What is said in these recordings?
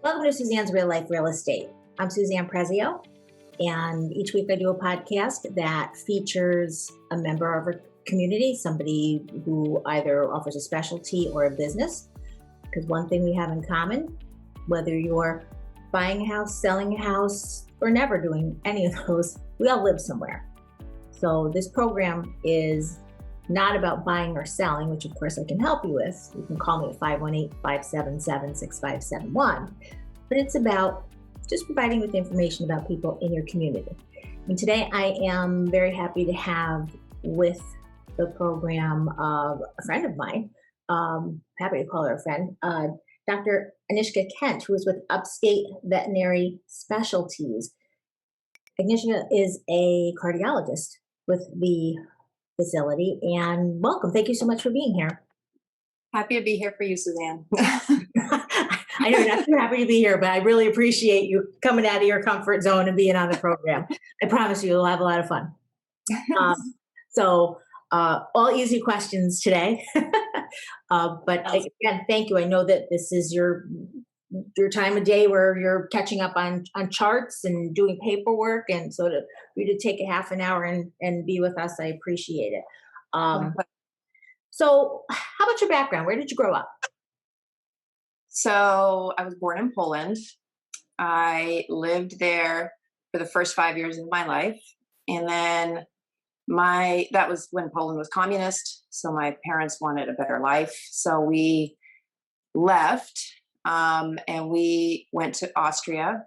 Welcome to Suzanne's Real Life Real Estate. I'm Suzanne Prezio, and each week I do a podcast that features a member of our community, somebody who either offers a specialty or a business. Because one thing we have in common, whether you're buying a house, selling a house, or never doing any of those, we all live somewhere. So this program is not about buying or selling, which of course I can help you with. You can call me at 518-577-6571. But it's about just providing with information about people in your community. And today I am very happy to have with the program a friend of mine, happy to call her a friend, Dr. AGNIESZKA Kent, who is with Upstate Veterinary Specialties. AGNIESZKA is a cardiologist with the facility, and welcome. Thank you so much for being here. Happy to be here for you, Suzanne. I know you're not too happy to be here, but I really appreciate you coming out of your comfort zone and being on the program. I promise you'll have a lot of fun. All easy questions today. But again, thank you. I know that this is your time of day where you're catching up on charts and doing paperwork. And so for you to take a half an hour and be with us, I appreciate it. So how about your background? Where did you grow up? So I was born in Poland. I lived there for the first 5 years of my life. And then that was when Poland was communist. So my parents wanted a better life. So we left and we went to Austria.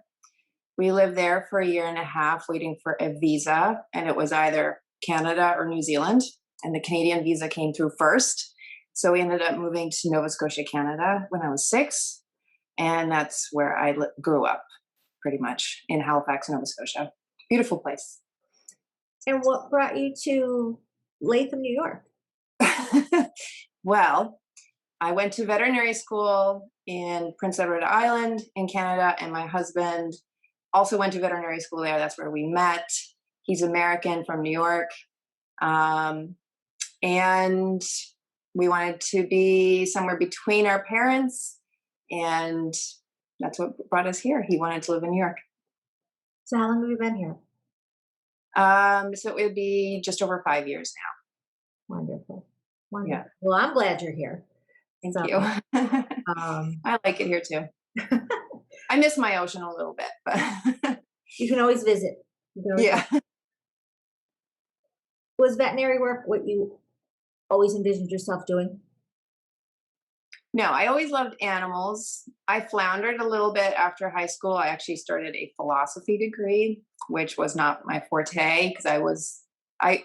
We lived there for a year and a half waiting for a visa. And it was either Canada or New Zealand. And the Canadian visa came through first. So we ended up moving to Nova Scotia, Canada when I was 6. And that's where I grew up, pretty much, in Halifax, Nova Scotia. Beautiful place. And what brought you to Latham, New York? Well, I went to veterinary school in Prince Edward Island in Canada, and my husband also went to veterinary school there. That's where we met. He's American from New York. And we wanted to be somewhere between our parents, and that's what brought us here. He wanted to live in New York. So how long have you been here? So it would be just over 5 years now. Wonderful. Wonderful. Yeah. Well, I'm glad you're here. Thank you. I like it here too. I miss my ocean a little bit, but you can always visit. Yeah. Was veterinary work what you always envisioned yourself doing? No, I always loved animals. I floundered a little bit after high school. I actually started a philosophy degree, which was not my forte because I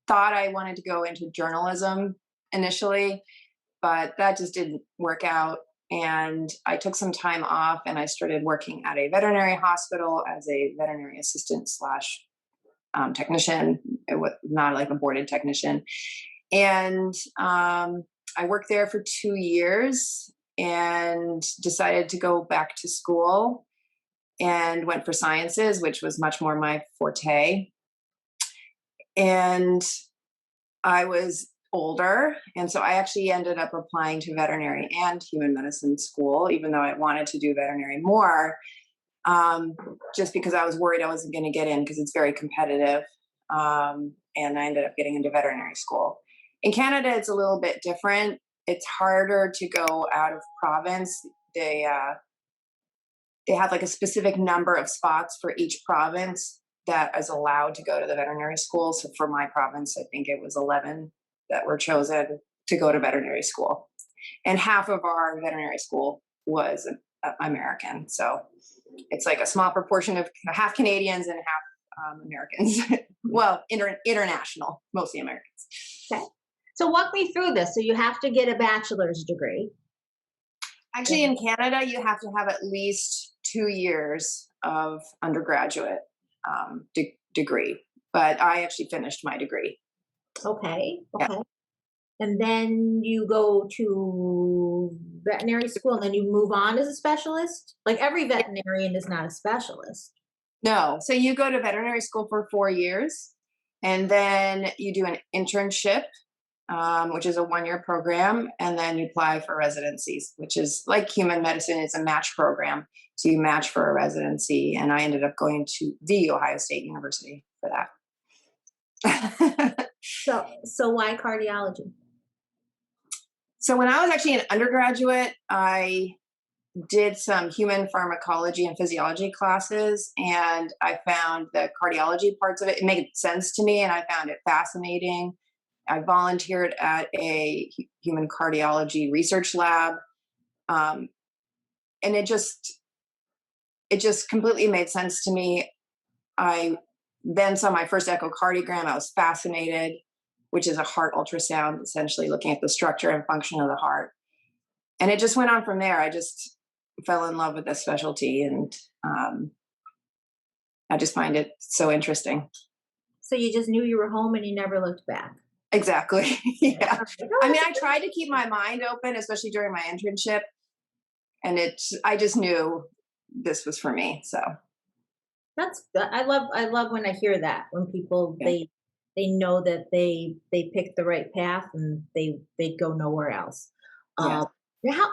thought I wanted to go into journalism initially, but that just didn't work out. And I took some time off and I started working at a veterinary hospital as a veterinary assistant / technician. It was not like a boarded technician. And I worked there for 2 years and decided to go back to school and went for sciences, which was much more my forte. And I was older. And so I actually ended up applying to veterinary and human medicine school, even though I wanted to do veterinary more, just because I was worried I wasn't going to get in because it's very competitive. And I ended up getting into veterinary school. In Canada, it's a little bit different. It's harder to go out of province. They have like a specific number of spots for each province that is allowed to go to the veterinary school. So for my province, I think it was 11 that were chosen to go to veterinary school. And half of our veterinary school was American. So it's like a small proportion of half Canadians and half Americans. Well, international, mostly Americans. Okay. So walk me through this. So you have to get a bachelor's degree. Actually, in Canada, you have to have at least 2 years of undergraduate degree. But I actually finished my degree. Okay. Yeah. And then you go to veterinary school and then you move on as a specialist? Like every veterinarian is not a specialist. No. So you go to veterinary school for 4 years and then you do an internship which is a 1-year program, and then you apply for residencies, which is like human medicine. It's a match program. So you match for a residency, and I ended up going to the Ohio State University for that. So why cardiology? So when I was actually an undergraduate, I did some human pharmacology and physiology classes, and I found the cardiology parts of it made sense to me, and I found it fascinating. I volunteered at a human cardiology research lab, and it just completely made sense to me. I then saw my first echocardiogram. I was fascinated, which is a heart ultrasound, essentially looking at the structure and function of the heart. And it just went on from there. I just fell in love with this specialty, and I just find it so interesting. So you just knew you were home and you never looked back. Exactly. Yeah. I mean, I tried to keep my mind open, especially during my internship, and I just knew this was for me. So That's good. I love when I hear that, when people yeah. they know that they picked the right path and they go nowhere else. Yes. Now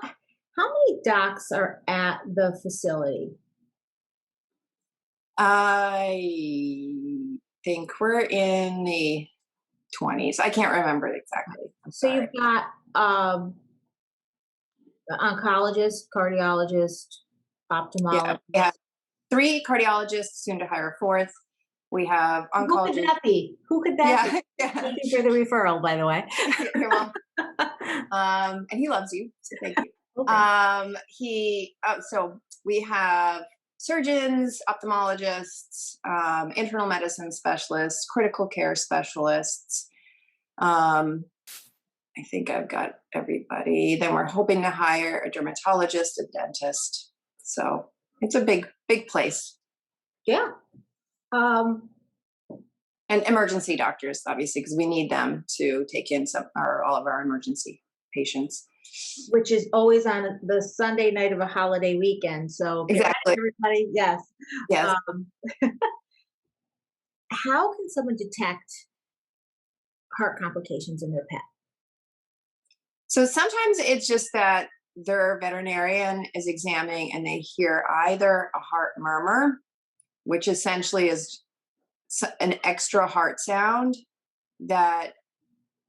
how many docs are at the facility? I think we're in the 20s. I can't remember exactly. I'm So you've sorry. got the oncologist, cardiologist, Yeah. ophthalmologist. We have 3 cardiologists, soon to hire a 4th. We have Who could oncologists. that be? Who could that be? Yeah. Yeah. Thank you for the referral, by the way. You're welcome. And he loves you, so thank you. Okay. So we have surgeons, ophthalmologists, internal medicine specialists, critical care specialists. Um, I think I've got everybody. Then we're hoping to hire a dermatologist, a dentist. So it's a big place. Yeah. Um, And emergency doctors, obviously, because we need them to take in all of our emergency patients. which is always on the Sunday night of a holiday weekend. So get ready, Exactly. everybody. Yes. Yes. Um, how can someone detect heart complications in their pet? So sometimes it's just that their veterinarian is examining and they hear either a heart murmur, which essentially is an extra heart sound that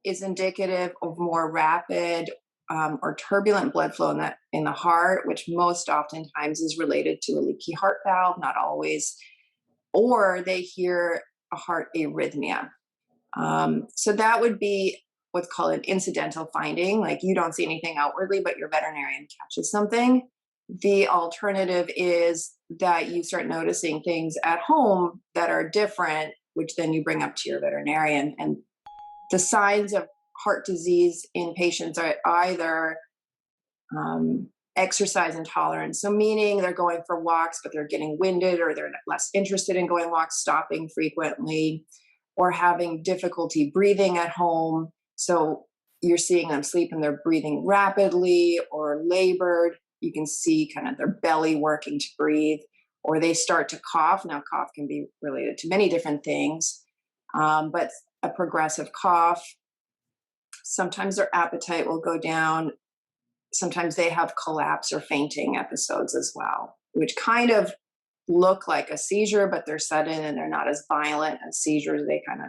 is indicative of more rapid or turbulent blood flow in the heart, which most oftentimes is related to a leaky heart valve, not always, or they hear a heart arrhythmia. So that would be what's called an incidental finding. Like you don't see anything outwardly, but your veterinarian catches something. The alternative is that you start noticing things at home that are different, which then you bring up to your veterinarian. And the signs of heart disease in patients are either exercise intolerance. So meaning they're going for walks, but they're getting winded, or they're less interested in going walks, stopping frequently, or having difficulty breathing at home. So you're seeing them sleep and they're breathing rapidly or labored. You can see kind of their belly working to breathe, or they start to cough. Now, cough can be related to many different things, but a progressive cough. Sometimes their appetite will go down. Sometimes they have collapse or fainting episodes as well, which kind of look like a seizure, but they're sudden and they're not as violent as seizures. They kind of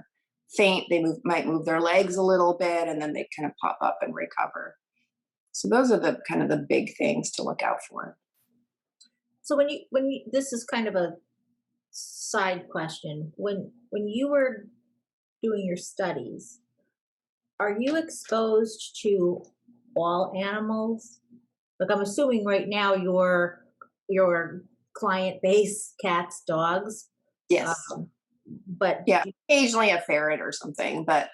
faint. They might move their legs a little bit, and then they kind of pop up and recover. So those are the kind of the big things to look out for. So when you this is kind of a side question. When you were doing your studies, are you exposed to all animals? Like I'm assuming right now your client base cats, dogs, Yes. um, but Yeah. Occasionally a ferret or something, but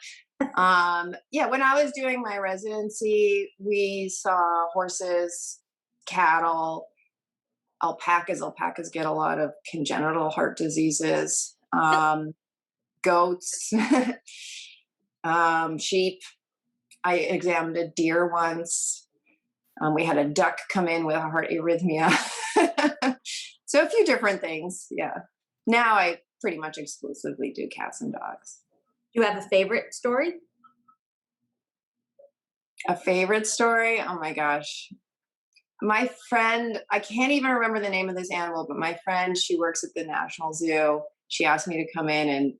yeah, when I was doing my residency, we saw horses, cattle, alpacas. Alpacas get a lot of congenital heart diseases. Goats, sheep. I examined a deer once. We had a duck come in with a heart arrhythmia. So a few different things. Yeah. Now I pretty much exclusively do cats and dogs. do you have a favorite story? A favorite story? Oh my gosh. My friend, I can't even remember the name of this animal, but my friend, she works at the National Zoo. She asked me to come in and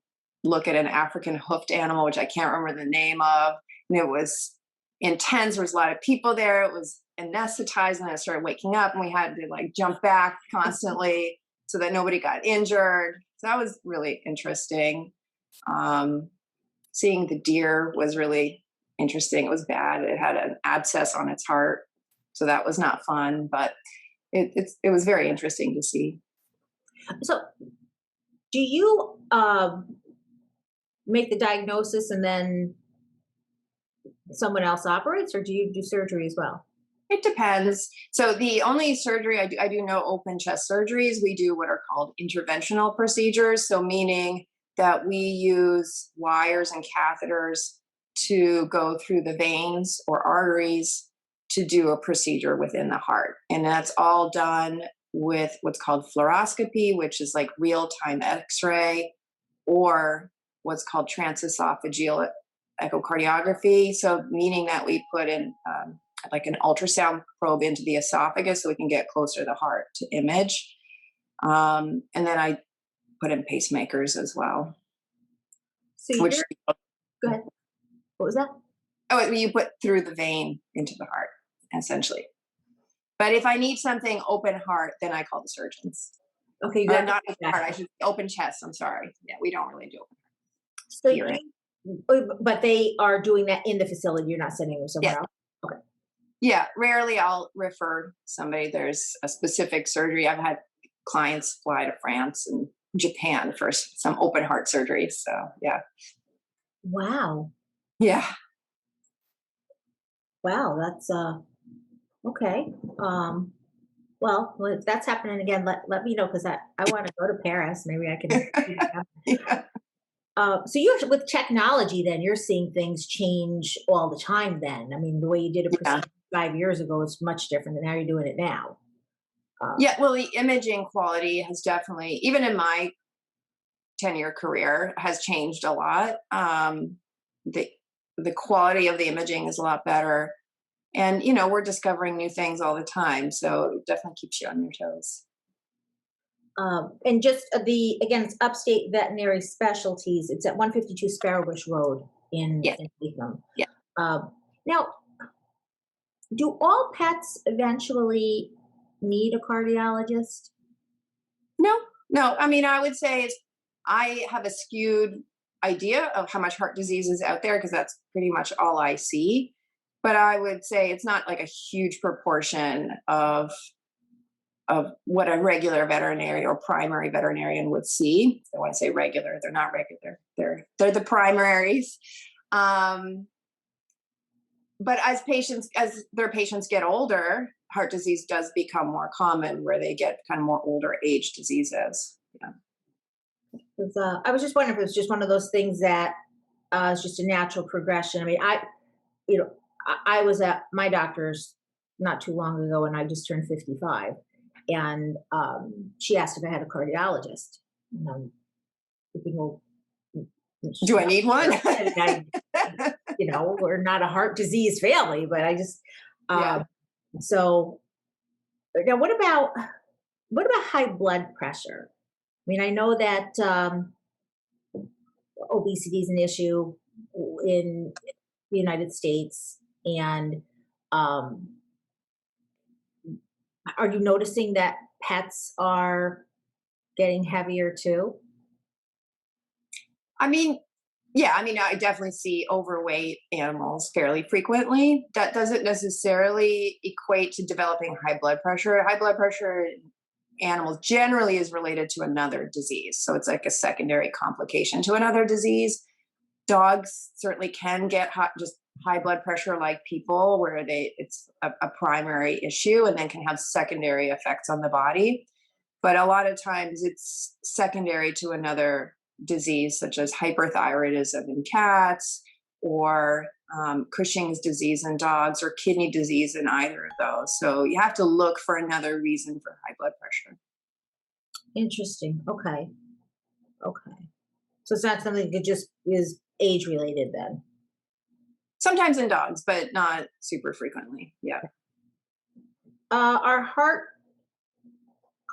look at an African hoofed animal, which I can't remember the name of. And it was intense. There was a lot of people there. It was anesthetized, and I started waking up, and we had to like jump back constantly so that nobody got injured. So that was really interesting. Um, Seeing the deer was really interesting. It was bad. It had an abscess on its heart, so that was not fun. But it was very interesting to see. So, do you make the diagnosis and then someone else operates, or do you do surgery as well? It depends. So the only surgery I do no open chest surgeries. We do what are called interventional procedures. So meaning that we use wires and catheters to go through the veins or arteries to do a procedure within the heart. And that's all done with what's called fluoroscopy, which is like real-time X-ray, or what's called transesophageal echocardiography. So meaning that we put in like an ultrasound probe into the esophagus so we can get closer to the heart to image. And then I put in pacemakers as well. So Which, go ahead. What was that? oh, you put through the vein into the heart, essentially. But if I need something open heart, then I call the surgeons. Okay, you Not open heart. I should open chest. I'm sorry. Yeah, we don't really do open heart. So but they are doing that in the facility. You're not sending them somewhere else. Okay. Yeah, rarely I'll refer somebody. There's a specific surgery. I've had clients fly to France and Japan for some open heart surgery. So yeah. Wow. Yeah. Wow. That's okay. Well, if that's happening again, let me know, because I want to go to Paris. Maybe I can. Yeah. So you're with technology, then you're seeing things change all the time. Then, I mean, the way you did a Yeah. procedure 5 years ago is much different than how you're doing it now. Yeah. Well, the imaging quality has definitely, even in my 10-year career, has changed a lot. The the quality of the imaging is a lot better. And we're discovering new things all the time. So it definitely keeps you on your toes. And just it's Upstate Veterinary Specialties. It's at 152 Sparrowbush Road Yes. in Latham. Yeah. Now, do all pets eventually need a cardiologist? No, no. I mean, I would say I have a skewed idea of how much heart disease is out there because that's pretty much all I see. But I would say it's not like a huge proportion of what a regular veterinary or primary veterinarian would see. So when I say regular, they're not regular. They're the primaries. But as their patients get older, heart disease does become more common where they get kind of more older age diseases. Yeah. I was just wondering if it was just one of those things that is just a natural progression. I mean, I was at my doctor's not too long ago, and I just turned 55, and she asked if I had a cardiologist. And I'm thinking, well, do I need one? We're not a heart disease family, but I just so now what about high blood pressure? I mean, I know that obesity is an issue in the United States, and are you noticing that pets are getting heavier too? I mean, yeah, I definitely see overweight animals fairly frequently. That doesn't necessarily equate to developing high blood pressure. High blood pressure in animals generally is related to another disease. So it's like a secondary complication to another disease. Dogs certainly can get high blood pressure like people, where it's a primary issue and then can have secondary effects on the body. But a lot of times it's secondary to another disease, such as hyperthyroidism in cats, or Cushing's disease in dogs, or kidney disease in either of those. So you have to look for another reason for high blood pressure. Interesting. Okay. So it's not something that just is age related then. Sometimes in dogs, but not super frequently. Yeah. Are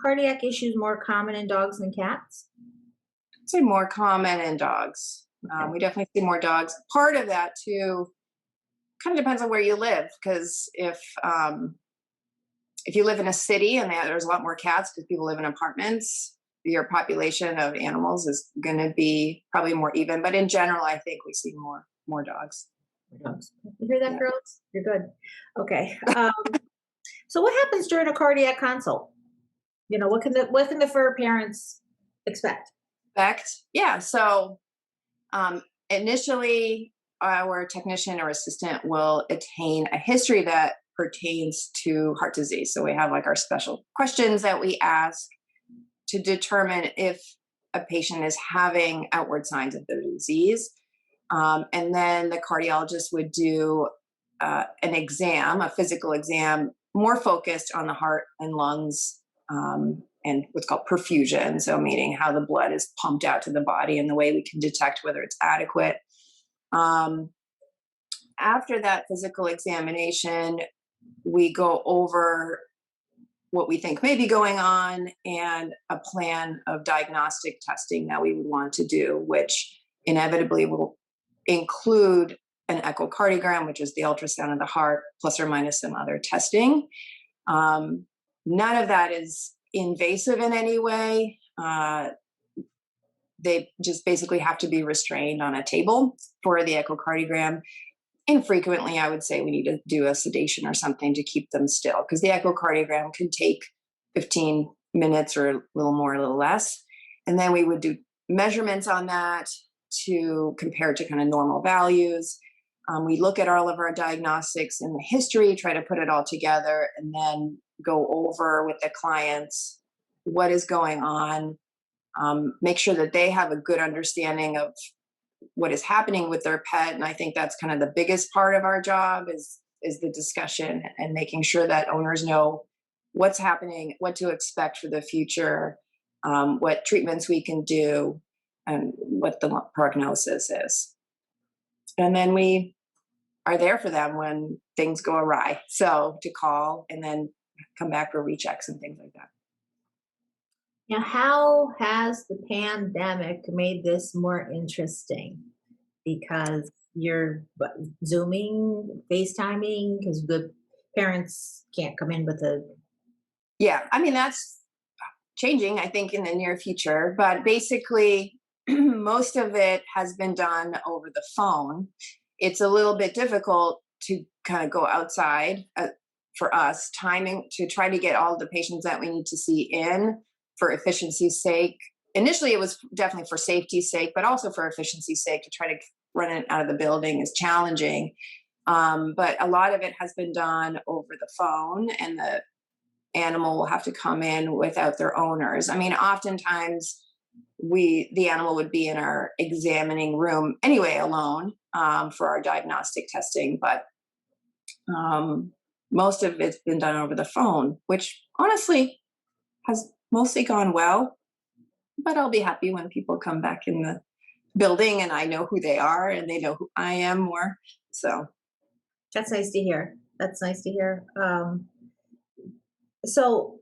cardiac issues more common in dogs than cats? I'd say more common in dogs. Okay. We definitely see more dogs. Part of that too kind of depends on where you live, because if you live in a city and there's a lot more cats because people live in apartments, your population of animals is going to be probably more even. But in general, I think we see more dogs. Dogs. You hear that, Yeah. girls? You're good. Okay. So what happens during a cardiac consult? What can the fur parents expect? Fact. Yeah. So initially, our technician or assistant will attain a history that pertains to heart disease. So we have like our special questions that we ask to determine if a patient is having outward signs of the disease. And then the cardiologist would do an exam, a physical exam, more focused on the heart and lungs, and what's called perfusion. So meaning how the blood is pumped out to the body and the way we can detect whether it's adequate. After that physical examination, we go over what we think may be going on and a plan of diagnostic testing that we would want to do, which inevitably will include an echocardiogram, which is the ultrasound of the heart, plus or minus some other testing. None of that is invasive in any way. They just basically have to be restrained on a table for the echocardiogram. Infrequently, I would say we need to do a sedation or something to keep them still, because the echocardiogram can take 15 minutes or a little more, a little less. And then we would do measurements on that to compare to kind of normal values. We look at all of our diagnostics in the history, try to put it all together, and then go over with the clients what is going on, make sure that they have a good understanding of what is happening with their pet. And I think that's kind of the biggest part of our job is the discussion and making sure that owners know what's happening, what to expect for the future, what treatments we can do, and what the prognosis is. And then we are there for them when things go awry. So to call and then come back for rechecks and things like that. Now, how has the pandemic made this more interesting? Because you're Zooming, FaceTiming, because the parents can't come in with a. Yeah, I mean, that's changing, I think, in the near future. But basically, most of it has been done over the phone. It's a little bit difficult to kind of go outside for us, timing to try to get all the patients that we need to see in for efficiency's sake. Initially, it was definitely for safety's sake, but also for efficiency's sake to try to run it out of the building is challenging. But a lot of it has been done over the phone, and the animal will have to come in without their owners. I mean, oftentimes the animal would be in our examining room anyway, alone, for our diagnostic testing. But most of it's been done over the phone, which honestly has mostly gone well. But I'll be happy when people come back in the building and I know who they are and they know who I am more. So That's nice to hear. That's nice to hear. So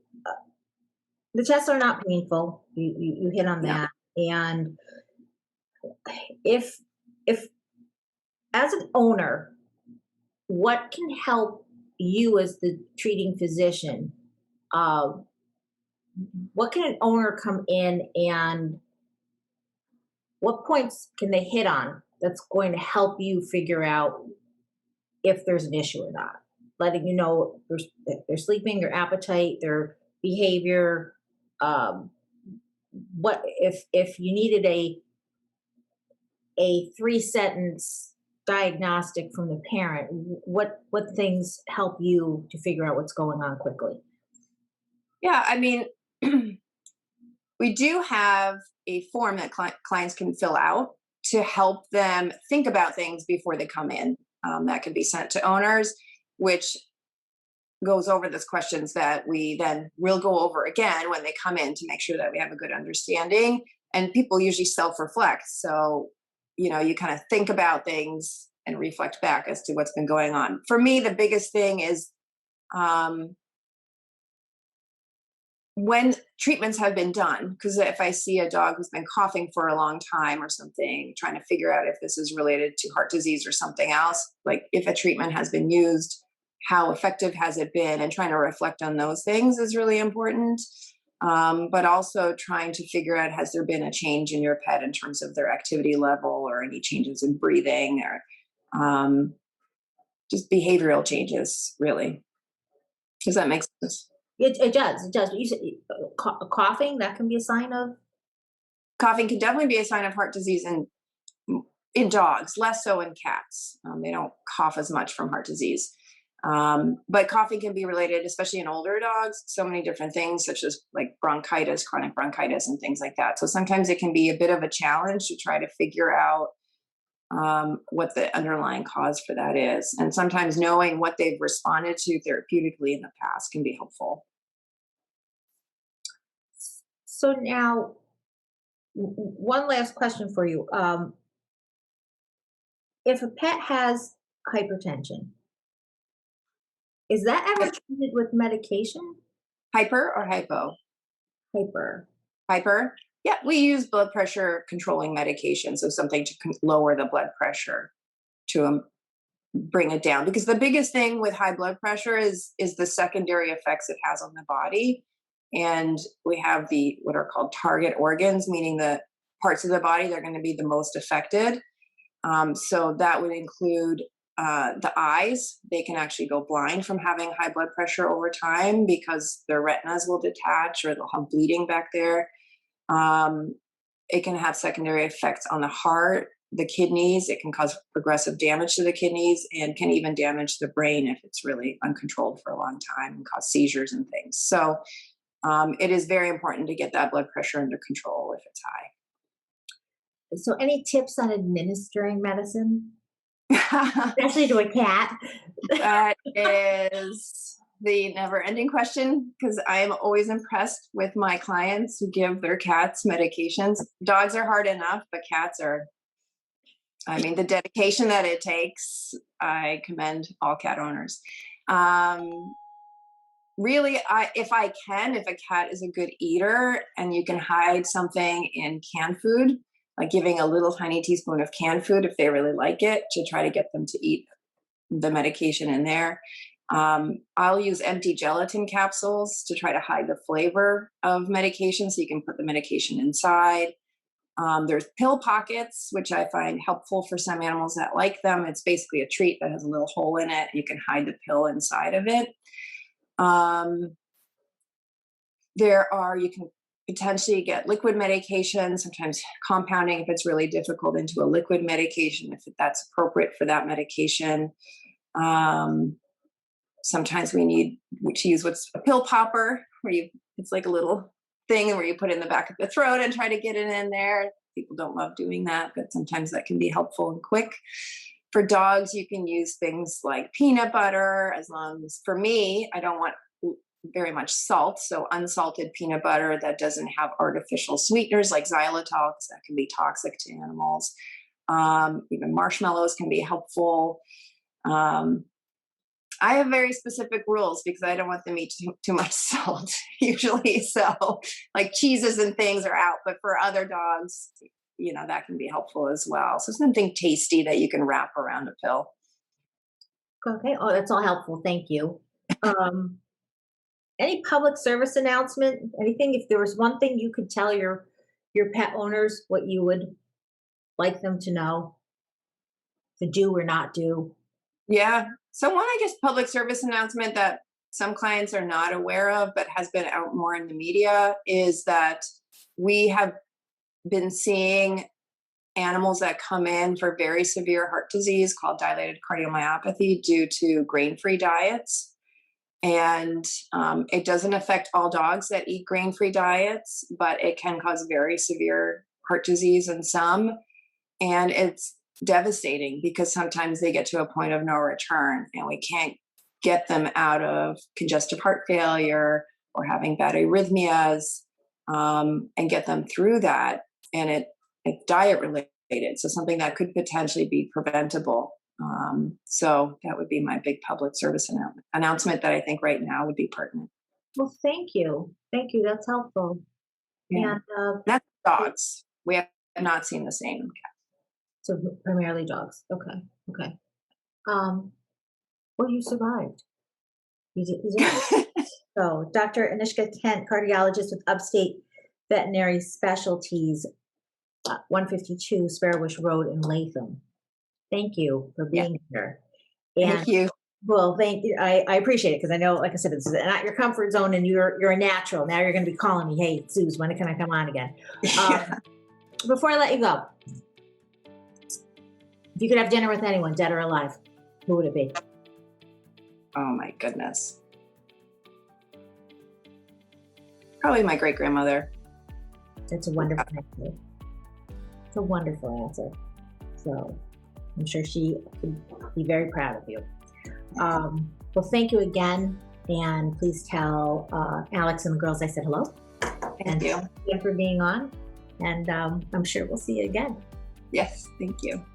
the tests are not painful. You hit on yeah. that. And if as an owner, what can help you as the treating physician? What can an owner come in and what points can they hit on that's going to help you figure out if there's an issue or not? Letting you know their sleeping, their appetite, their behavior. What if you needed a 3-sentence diagnostic from the parent? What things help you to figure out what's going on quickly? Yeah, I mean, we do have a form that clients can fill out to help them think about things before they come in. That can be sent to owners, which goes over those questions that we then will go over again when they come in to make sure that we have a good understanding. And people usually self-reflect. So, you kind of think about things and reflect back as to what's been going on. For me, the biggest thing is when treatments have been done, because if I see a dog who's been coughing for a long time or something, trying to figure out if this is related to heart disease or something else, like if a treatment has been used, how effective has it been, and trying to reflect on those things is really important. But also trying to figure out, has there been a change in your pet in terms of their activity level or any changes in breathing or just behavioral changes, really. Does that make sense? It does. It does. But you said coughing, that can be a sign of. Coughing can definitely be a sign of heart disease in dogs, less so in cats. They don't cough as much from heart disease. But coughing can be related, especially in older dogs, so many different things, such as like bronchitis, chronic bronchitis, and things like that. So sometimes it can be a bit of a challenge to try to figure out what the underlying cause for that is. And sometimes knowing what they've responded to therapeutically in the past can be helpful. So now, one last question for you. If a pet has hypertension, is that ever treated with medication? Hyper or hypo? Hyper. Hyper? Yeah, we use blood pressure controlling medication. So something to lower the blood pressure to bring it down. Because the biggest thing with high blood pressure is the secondary effects it has on the body. And we have what are called target organs, meaning the parts of the body that are going to be the most affected. So that would include the eyes. They can actually go blind from having high blood pressure over time because their retinas will detach or they'll have bleeding back there. It can have secondary effects on the heart, the kidneys. It can cause progressive damage to the kidneys and can even damage the brain if it's really uncontrolled for a long time and cause seizures and things. So it is very important to get that blood pressure under control if it's high. So, any tips on administering medicine, especially to a cat? That is the never-ending question, because I am always impressed with my clients who give their cats medications. Dogs are hard enough, but cats are, the dedication that it takes, I commend all cat owners. Really, if a cat is a good eater and you can hide something in canned food, like giving a little tiny teaspoon of canned food if they really like it, to try to get them to eat the medication in there. I'll use empty gelatin capsules to try to hide the flavor of medication so you can put the medication inside. There's pill pockets, which I find helpful for some animals that like them. It's basically a treat that has a little hole in it. You can hide the pill inside of it. You can potentially get liquid medication, sometimes compounding if it's really difficult into a liquid medication, if that's appropriate for that medication. Sometimes we need to use what's a pill popper, where it's like a little thing where you put it in the back of the throat and try to get it in there. People don't love doing that, but sometimes that can be helpful and quick. For dogs, you can use things like peanut butter, for me, I don't want very much salt. So unsalted peanut butter that doesn't have artificial sweeteners like xylitol, because that can be toxic to animals. Even marshmallows can be helpful. I have very specific rules because I don't want them to eat too much salt usually. So like cheeses and things are out, but for other dogs, that can be helpful as well. So something tasty that you can wrap around a pill. Okay. Oh, that's all helpful. Thank you. Any public service announcement? Anything? If there was one thing you could tell your pet owners, what you would like them to know, to do or not do? Yeah. So one, I guess, public service announcement that some clients are not aware of, but has been out more in the media, is that we have been seeing animals that come in for very severe heart disease called dilated cardiomyopathy due to grain-free diets. And it doesn't affect all dogs that eat grain-free diets, but it can cause very severe heart disease in some. And it's devastating because sometimes they get to a point of no return and we can't get them out of congestive heart failure or having bad arrhythmias, and get them through that. And it's diet related. So something that could potentially be preventable. So that would be my big public service announcement that I think right now would be pertinent. Well, thank you. Thank you. That's helpful. Yeah. And That's dogs. We have not seen the same. so primarily dogs. Okay. Okay. Well, you survived. You did. So, Dr. AGNIESZKA Kent, cardiologist with Upstate Veterinary Specialties, 152 Sparrowbush Road in Latham. Thank you for being here. And Thank you. well, thank you. I appreciate it because I know, like I said, it's not your comfort zone, and you're a natural. Now you're going to be calling me, "Hey, Suze, when can I come on again?" Before I let you go, if you could have dinner with anyone, dead or alive, who would it be? Oh my goodness. Probably my great grandmother. That's a wonderful answer. It's a wonderful answer. So I'm sure she would be very proud of you. Well, thank you again. And please tell Alex and the girls I said hello. Thank you. Thank you for being on. And I'm sure we'll see you again. Yes, thank you.